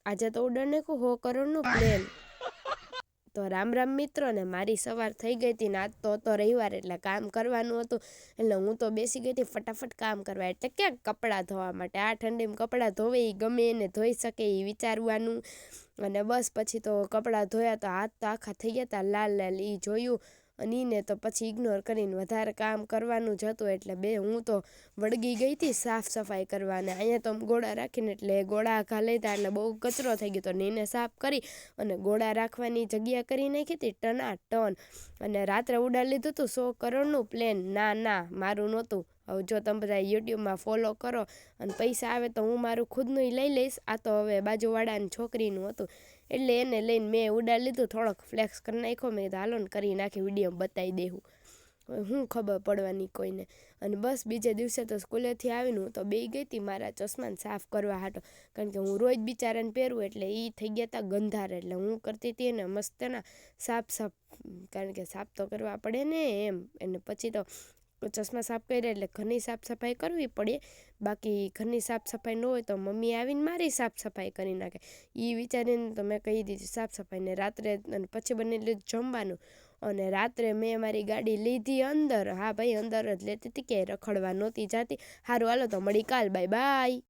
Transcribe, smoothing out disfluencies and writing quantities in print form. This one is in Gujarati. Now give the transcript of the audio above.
આજે તો ઉડાડ નાખ્યું 100 કરોડનું પ્લેન। તો રામ રામ મિત્રો ને મારી સવાર થઈ ગઈ હતી ને આજ તો હતો રવિવાર એટલે કામ કરવાનું હતું એટલે હું તો બેસી ગઈ હતી ફટાફટ કામ કરવા। એટલે ક્યાંક કપડાં ધોવા માટે આ ઠંડીમાં કપડાં ધોવે એ ગમે એને ધોઈ શકે એ વિચારવાનું। અને બસ પછી તો કપડાં ધોયા તો હાથ તો આખા થઈ ગયા હતા લાલ લાલ એ જોયું અને એને તો પછી ઇગ્નોર કરીને વધારે કામ કરવાનું જ હતું એટલે હું તો વળગી ગઈ હતી સાફ સફાઈ કરવાને। અહીંયા તો ગોળા રાખીને એટલે ગોળા આખા લેતા એટલે બહુ કચરો થઈ ગયો તો એને સાફ કરી અને ગોળા રાખવાની જગ્યા કરી નાખી હતી ટનાટન। અને રાત્રે ઉડાડી લીધું હતું 100 કરોડનું પ્લેન। ના મારું નહોતું। હવે જો તમે બધા યુટ્યુબમાં ફોલો કરો અને પૈસા આવે તો હું મારું ખુદનું લઈ લઈશ। આ તો હવે બાજુવાળાની છોકરીનું હતું એટલે એને લઈને મેં ઉડાડી લીધું। થોડોક ફ્લેક્સ કરી નાખ્યો મેં હાલો ને કરી નાખી વિડીયો બતાવી દેવું હું ખબર પડવાની કોઈને। અને બસ બીજે દિવસે તો સ્કૂલેથી આવીને હું તો બેસી ગઈ હતી મારા ચશ્માને સાફ કરવા હાટો કારણ કે હું રોજ બિચારાને પહેરું એટલે એ થઈ ગયા હતા ગંધાર એટલે હું કરતી હતી ને મસ્તના સાફ કારણ કે સાફ તો કરવા પડે ને એમ। અને પછી તો ચશ્મા સાફ કર્યા એટલે ઘરની સાફ સફાઈ કરવી પડે બાકી ઘરની સાફ સફાઈ ન હોય તો મમ્મી આવીને મારી સાફ સફાઈ કરી નાખે એ વિચારીને તો મેં કહી દીધી સાફ સફાઈને રાત્રે અને પછી બની લીધું જમવાનું। અને રાત્રે મેં મારી ગાડી લીધી અંદર। હા ભાઈ અંદર જ લેતી હતી કે રખડવા નહોતી જાતી। સારું હાલો તો મળી કાલ બાય બાય।